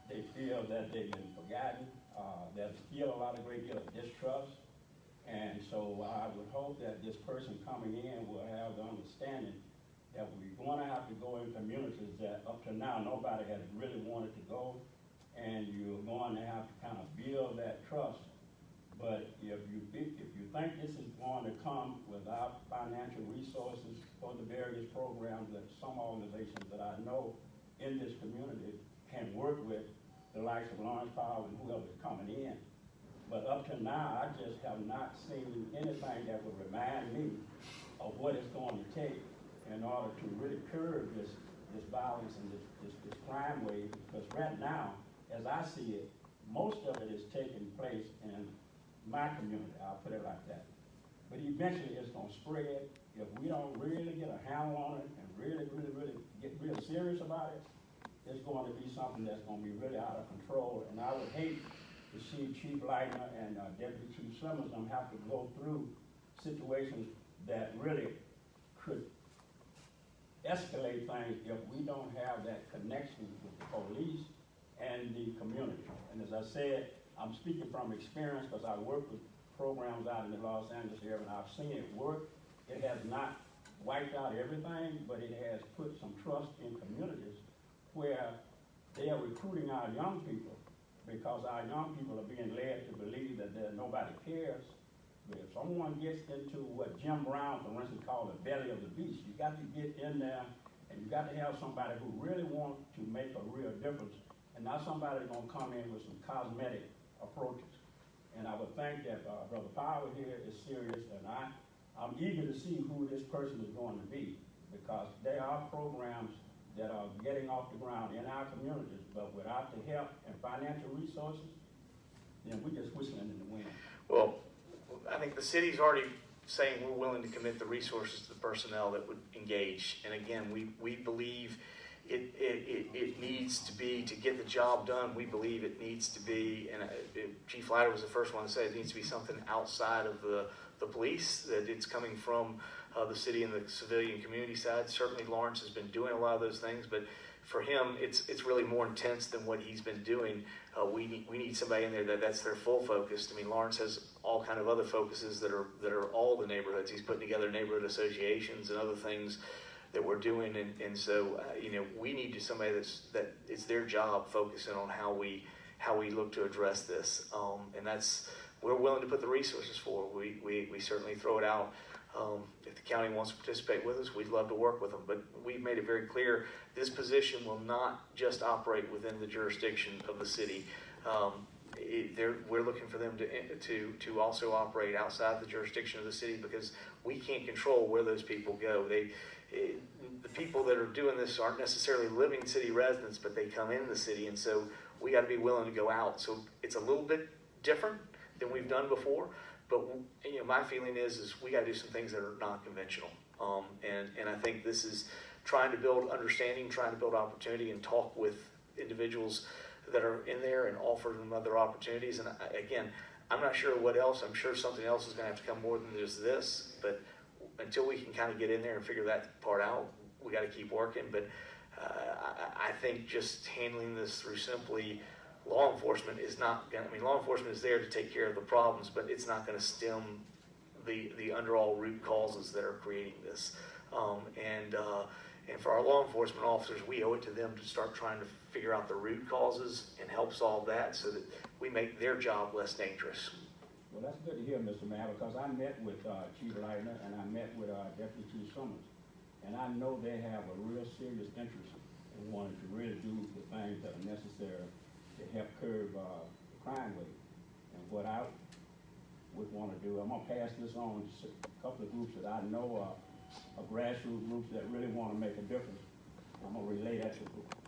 Speaker 6: They feel that they've been forgotten. There's still a great deal of distrust. And so I would hope that this person coming in will have the understanding that we're going to have to go in communities that up to now nobody has really wanted to go, and you're going to have to kind of build that trust. But if you think this is going to come without financial resources for the various programs that some organizations that I know in this community can work with, the likes of Lawrence Powell and whoever's coming in. But up to now, I just have not seen anything that would remind me of what it's going to take in order to really curb this violence and this crime wave. Because right now, as I see it, most of it is taking place in my community, I'll put it like that. But eventually it's going to spread. If we don't really get a handle on it and really get real serious about it, it's going to be something that's going to be really out of control. And I would hate to see Chief Leitner and Deputy Chief Simmons have to go through situations that really could escalate things if we don't have that connection with the police and the community. And as I said, I'm speaking from experience, because I work with programs out in the Los Angeles area, and I've seen it work. It has not wiped out everything, but it has put some trust in communities where they are recruiting our young people, because our young people are being led to believe that nobody cares. But if someone gets into what Jim Brown, for instance, called the belly of the beast, you got to get in there, and you got to have somebody who really wants to make a real difference, and not somebody that's going to come in with some cosmetic approaches. And I would think that Brother Powell here is serious, and I'm eager to see who this person is going to be. because there are programs that are getting off the ground in our communities, but without the help and financial resources, then we're just whistling in the wind.
Speaker 1: Well, I think the city's already saying we're willing to commit the resources to the personnel that would engage. And again, we believe it needs to be, to get the job done, we believe it needs to be, and Chief Leiter was the first one to say it needs to be something outside of the police, that it's coming from the city and the civilian community side. Certainly Lawrence has been doing a lot of those things, but for him, it's really more intense than what he's been doing. We need somebody in there that's their full focus. I mean, Lawrence has all kind of other focuses that are all the neighborhoods. He's putting together neighborhood associations and other things that we're doing, and so we need somebody that it's their job focusing on how we look to address this, and that's, we're willing to put the resources for. We certainly throw it out. If the county wants to participate with us, we'd love to work with them, but we've made it very clear this position will not just operate within the jurisdiction of the city. We're looking for them to also operate outside the jurisdiction of the city, because we can't control where those people go. The people that are doing this aren't necessarily living city residents, but they come in the city, and so we got to be willing to go out. So it's a little bit different than we've done before, but my feeling is we got to do some things that are non-conventional, and I think this is trying to build understanding, trying to build opportunity, and talk with individuals that are in there and offer them other opportunities. And again, I'm not sure what else. I'm sure something else is going to have to come more than just this, but until we can kind of get in there and figure that part out, we got to keep working. But I think just handling this through simply law enforcement is not going to, I mean, law enforcement is there to take care of the problems, but it's not going to stem the underall root causes that are creating this. And for our law enforcement officers, we owe it to them to start trying to figure out the root causes and help solve that, so that we make their job less dangerous.
Speaker 6: Well, that's good to hear, Mr. Mayor, because I met with Chief Leitner and I met with Deputy Chief Summers, and I know they have a real serious interest in wanting to really do the things that are necessary to help curb the crime rate. And what I would want to do, I'm going to pass this on to a couple of groups that I know are grassroots groups that really want to make a difference. I'm going to relay that to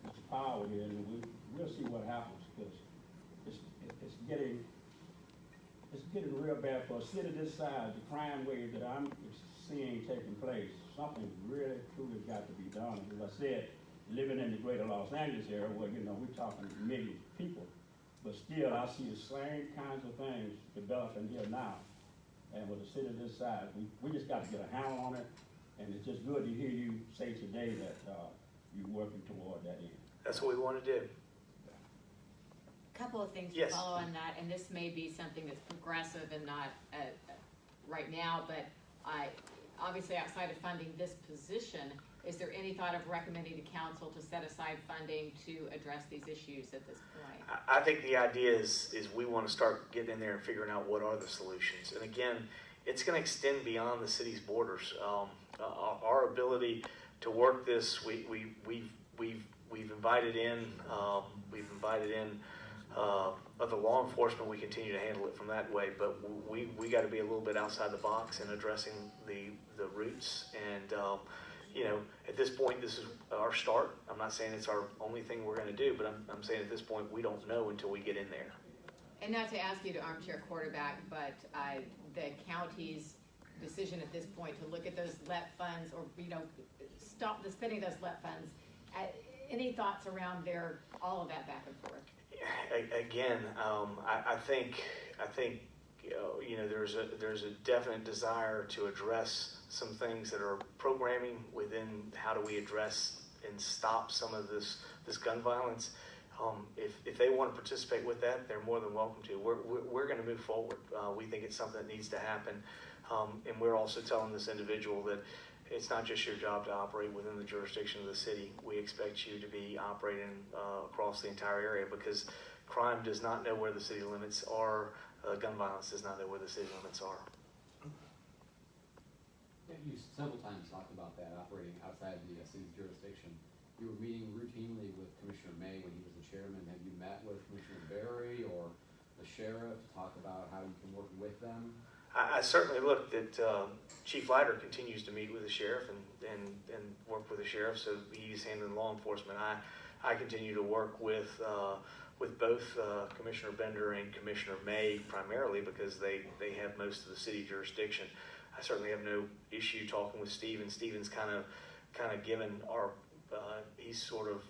Speaker 6: Mr. Powell here, and we'll see what happens, because it's getting real bad for a city this size. The crime wave that I'm seeing taking place, something really truly got to be done. As I said, living in the greater Los Angeles area, where we're talking millions of people, but still I see the same kinds of things developing here now. And with a city this size, we just got to get a handle on it. And it's just good to hear you say today that you're working toward that end.
Speaker 1: That's what we want to do.
Speaker 7: Couple of things to
Speaker 1: Yes.
Speaker 7: follow on that, and this may be something that's progressive and not right now, but obviously outside of funding this position, is there any thought of recommending to council to set aside funding to address these issues at this point?
Speaker 1: I think the idea is we want to start getting in there and figuring out what are the solutions. And again, it's going to extend beyond the city's borders. Our ability to work this, we've invited in other law enforcement. We continue to handle it from that way, but we got to be a little bit outside the box in addressing the roots. And at this point, this is our start. I'm not saying it's our only thing we're going to do, but I'm saying at this point we don't know until we get in there.
Speaker 7: And not to ask you to armchair quarterback, but the county's decision at this point to look at those LEP funds, or stop the spending of those LEP funds. Any thoughts around all of that back and forth?
Speaker 1: Again, I think there's a definite desire to address some things that are programming within how do we address and stop some of this gun violence. If they want to participate with that, they're more than welcome to. We're going to move forward. We think it's something that needs to happen, and we're also telling this individual that it's not just your job to operate within the jurisdiction of the city. We expect you to be operating across the entire area, because crime does not know where the city limits are. Gun violence does not know where the city limits are.
Speaker 8: Yeah, you several times talked about that, operating outside the city's jurisdiction. You were meeting routinely with Commissioner May when he was the chairman. Have you met with Commissioner Berry or the sheriff to talk about how you can work with them?
Speaker 1: I certainly look that Chief Leiter continues to meet with the sheriff and work with the sheriff, so he's handling law enforcement. I continue to work with both Commissioner Bender and Commissioner May primarily because they have most of the city jurisdiction. I certainly have no issue talking with Steve, and Steven's kind of given our he's sort of,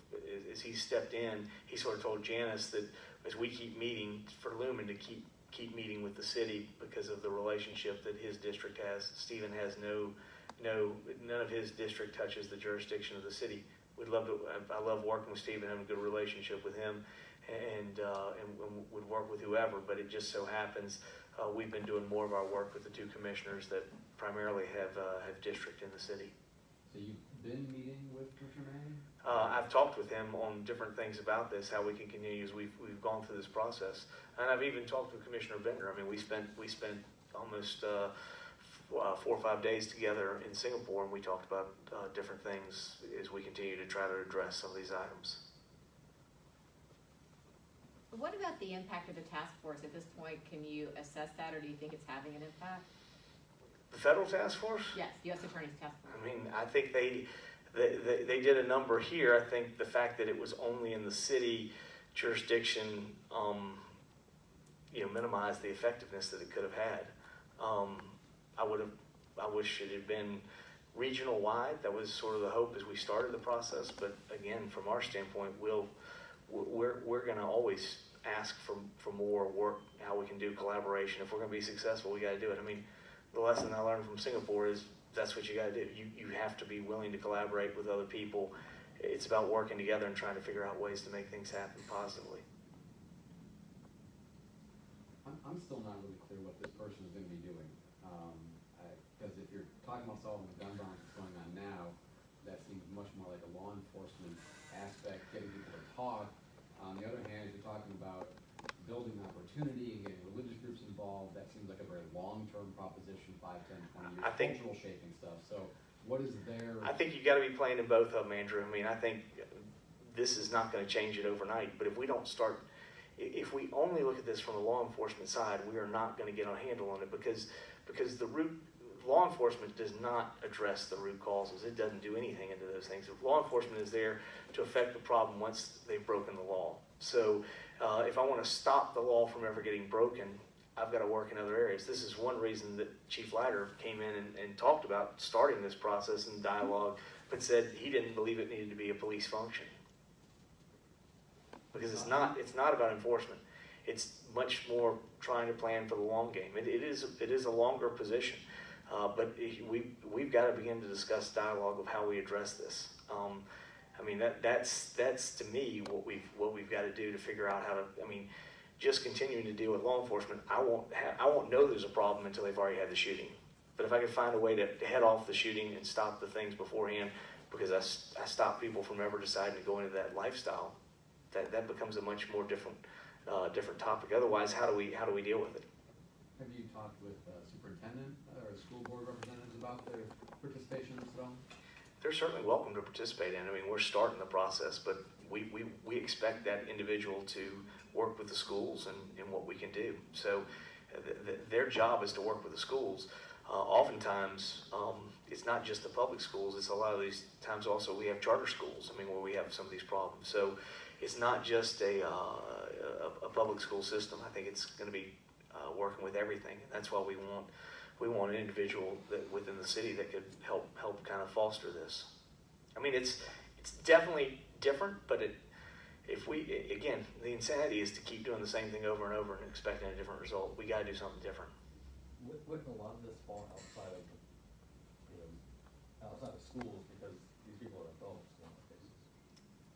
Speaker 1: as he stepped in, he sort of told Janice that as we keep meeting for Lumen to keep meeting with the city because of the relationship that his district has. Stephen has none of his district touches the jurisdiction of the city. I love working with Stephen, having a good relationship with him, and would work with whoever, but it just so happens we've been doing more of our work with the two commissioners that primarily have district in the city.
Speaker 8: So you've been meeting with Commissioner May?
Speaker 1: I've talked with him on different things about this, how we can continue as we've gone through this process, and I've even talked with Commissioner Bender. I mean, we spent almost 4 or 5 days together in Singapore, and we talked about different things as we continue to try to address some of these items.
Speaker 7: What about the impact of the task force at this point? Can you assess that, or do you think it's having an impact?
Speaker 1: The federal task force?
Speaker 7: Yes, U.S. Attorney's Task Force.
Speaker 1: I mean, I think they did a number here. I think the fact that it was only in the city jurisdiction, minimized the effectiveness that it could have had. I wish it had been regional wide. That was sort of the hope as we started the process. But again, from our standpoint, we're going to always ask for more work, how we can do collaboration. If we're going to be successful, we got to do it. I mean, the lesson I learned from Singapore is that's what you got to do. You have to be willing to collaborate with other people. It's about working together and trying to figure out ways to make things happen positively.
Speaker 8: I'm still not really clear what this person is going to be doing. Because if you're talking about solving the gun violence that's going on now, that seems much more like a law enforcement aspect, getting people to talk. On the other hand, if you're talking about building opportunity and getting religious groups involved, that seems like a very long-term proposition, 5, 10, 20 years, cultural shaping stuff. So what is there?
Speaker 1: I think you got to be playing in both of them, Andrew. I mean, I think this is not going to change it overnight, but if we don't start, if we only look at this from the law enforcement side, we are not going to get a handle on it because law enforcement does not address the root causes. It doesn't do anything into those things. Law enforcement is there to affect the problem once they've broken the law. So if I want to stop the law from ever getting broken, I've got to work in other areas. This is one reason that Chief Leiter came in and talked about starting this process and dialogue, but said he didn't believe it needed to be a police function. Because it's not about enforcement. It's much more trying to plan for the long game. It is a longer position. But we've got to begin to discuss dialogue of how we address this. I mean, that's to me what we've got to do to figure out how to. I mean, just continuing to deal with law enforcement, I won't know there's a problem until they've already had the shooting. But if I can find a way to head off the shooting and stop the things beforehand, because I stop people from ever deciding to go into that lifestyle, that becomes a much more different topic. Otherwise, how do we deal with it?
Speaker 8: Have you talked with superintendent or school board representatives about their participation in this at all?
Speaker 1: They're certainly welcome to participate in. I mean, we're starting the process, but we expect that individual to work with the schools and what we can do. So their job is to work with the schools. Oftentimes, it's not just the public schools. It's a lot of these times also we have charter schools, I mean, where we have some of these problems. So it's not just a public school system. I think it's going to be working with everything. And that's why we want an individual within the city that could help kind of foster this. I mean, it's definitely different, but again, the insanity is to keep doing the same thing over and over and expecting a different result. We got to do something different.
Speaker 4: Wouldn't a lot of this fall outside of schools because these people are adults in a lot of cases?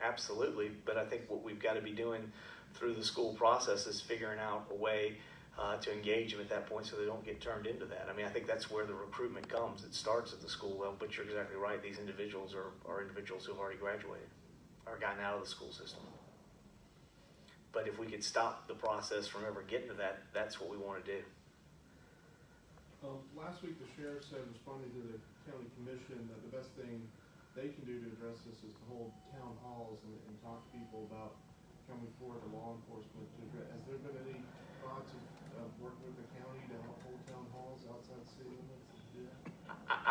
Speaker 1: Absolutely, but I think what we've got to be doing through the school process is figuring out a way to engage them at that point so they don't get turned into that. I mean, I think that's where the recruitment comes. It starts at the school level, but you're exactly right. These individuals are individuals who've already graduated or gotten out of the school system. But if we could stop the process from ever getting to that, that's what we want to do.
Speaker 5: Last week, the sheriff said, responding to the county commission, that the best thing they can do to address this is to hold town halls and talk to people about coming forward to law enforcement to address. Has there been any thoughts of working with the county to help hold town halls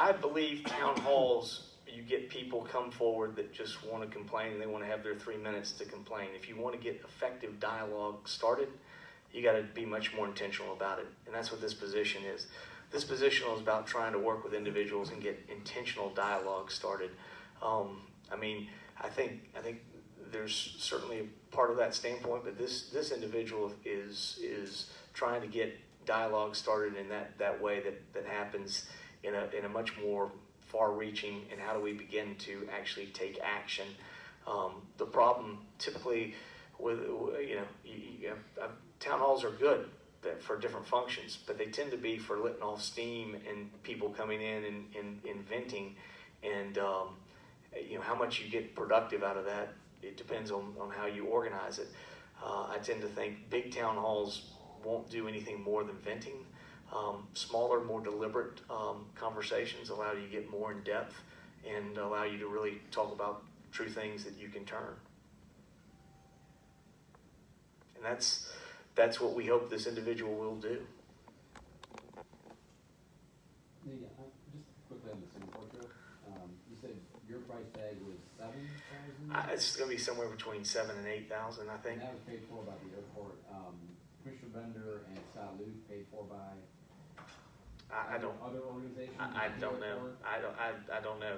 Speaker 1: I believe town halls, you get people come forward that just want to complain, and they want to have their 3 minutes to complain. If you want to get effective dialogue started, you got to be much more intentional about it, and that's what this position is. This position is about trying to work with individuals and get intentional dialogue started. I think there's certainly a part of that standpoint, but this individual is trying to get dialogue started in that way that happens in a much more far-reaching, and how do we begin to actually take action. The problem typically with town halls are good for different functions, but they tend to be for letting off steam and people coming in and venting, and how much you get productive out of that, it depends on how you organize it. I tend to think big town halls won't do anything more than venting. Smaller, more deliberate conversations allow you to get more in depth and allow you to really talk about true things that you can turn. And that's what we hope this individual will do.
Speaker 8: Just quickly on the Singapore trip, you said your price tag was $7,000?
Speaker 1: It's going to be somewhere between $7,000 and $8,000, I think.
Speaker 8: And that was paid for by the airport. Commissioner Bender and Scott Luke paid for by other organizations?
Speaker 1: I don't know. I don't know.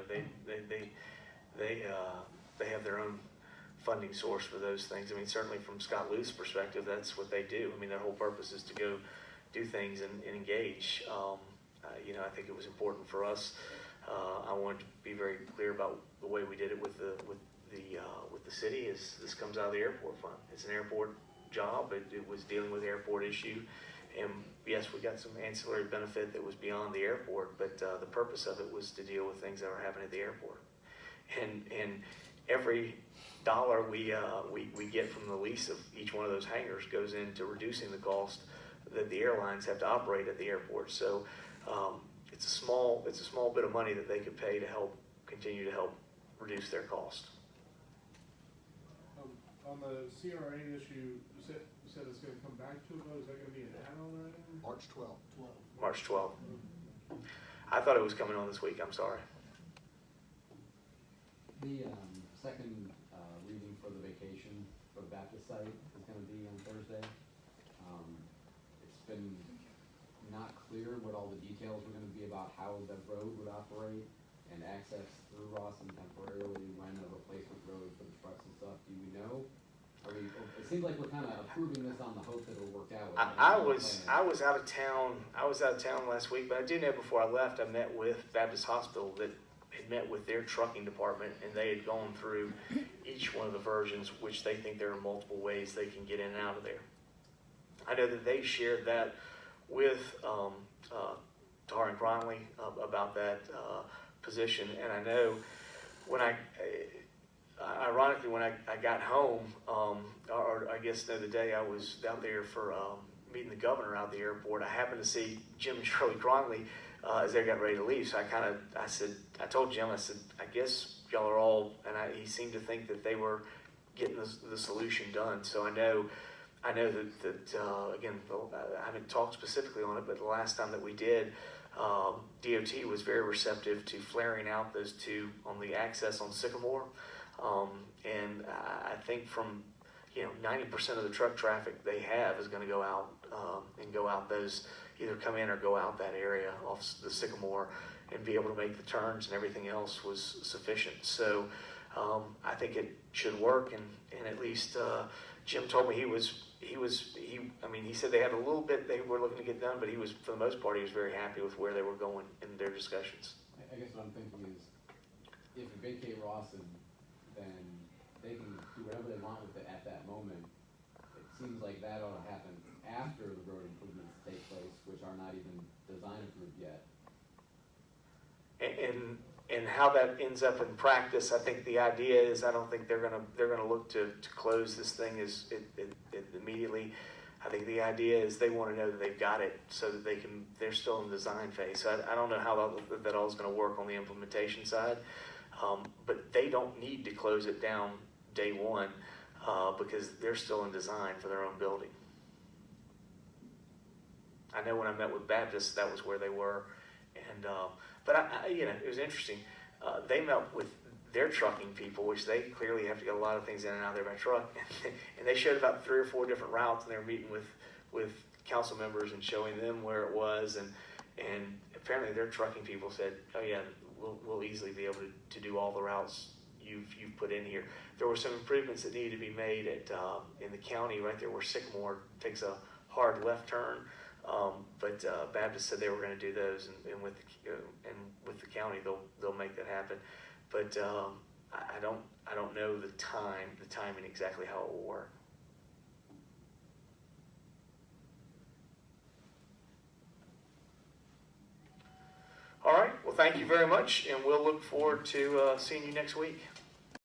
Speaker 1: They have their own funding source for those things. I mean, certainly from Scott Luke's perspective, that's what they do. I mean, their whole purpose is to go do things and engage. I think it was important for us. I wanted to be very clear about the way we did it with the city. Is this comes out of the airport fund? It's an airport job. It was dealing with airport issue, and yes, we got some ancillary benefit that was beyond the airport, but the purpose of it was to deal with things that were happening at the airport. And every dollar we get from the lease of each one of those hangars goes into reducing the cost that the airlines have to operate at the airport. So it's a small bit of money that they could pay to continue to help reduce their cost.
Speaker 5: On the CRA issue, you said it's going to come back to a vote. Is that going to be an add-on item?
Speaker 3: March 12th.
Speaker 1: March 12th. I thought it was coming on this week. I'm sorry.
Speaker 8: The second reading for the vacation for the Baptist site is going to be on Thursday. It's been not clear what all the details were going to be about how the road would operate and access through Rawson temporarily, when a replacement road for the trucks and stuff. Do we know? It seems like we're kind of approving this on the hope that it'll work out.
Speaker 1: I was out of town. I was out of town last week, but I do know before I left, I met with Baptist Hospital that had met with their trucking department, and they had gone through each one of the versions, which they think there are multiple ways they can get in and out of there. I know that they shared that with Tar and Cronley about that position, and I know when ironically, when I got home, or I guess the other day, I was out there for meeting the governor out at the airport. I happened to see Jim and Shirley Cronley as they got ready to leave. So I told Jim, I said, I guess y'all are all, and he seemed to think that they were getting the solution done. So I know that again, I haven't talked specifically on it, but the last time that we did, DOT was very receptive to flaring out those two on the access on Sycamore. And I think from 90% of the truck traffic they have is going to go out and go out those, either come in or go out that area off the Sycamore and be able to make the turns, and everything else was sufficient. So I think it should work, and at least Jim told me he said they had a little bit they were looking to get done, but he was, for the most part, he was very happy with where they were going in their discussions.
Speaker 8: I guess what I'm thinking is, if you vacate Rawson, then they can do whatever they want with it at that moment. It seems like that ought to happen after the road improvements take place, which are not even design approved yet.
Speaker 1: And how that ends up in practice, I think the idea is, I don't think they're gonna look to close this thing immediately. I think the idea is they want to know that they've got it, so that they're still in the design phase. So I don't know how that all is going to work on the implementation side, but they don't need to close it down day one because they're still in design for their own building. I know when I met with Baptist, that was where they were, and But it was interesting. They met with their trucking people, which they clearly have to get a lot of things in and out of there by truck. And they showed about 3 or 4 different routes, and they were meeting with council members and showing them where it was. And apparently their trucking people said, oh yeah, we'll easily be able to do all the routes you've put in here. There were some improvements that needed to be made in the county right there where Sycamore takes a hard left turn. But Baptist said they were going to do those, and with the county they'll make that happen. But I don't know the timing exactly how it will work. All right. Well, thank you very much, and we'll look forward to seeing you next week.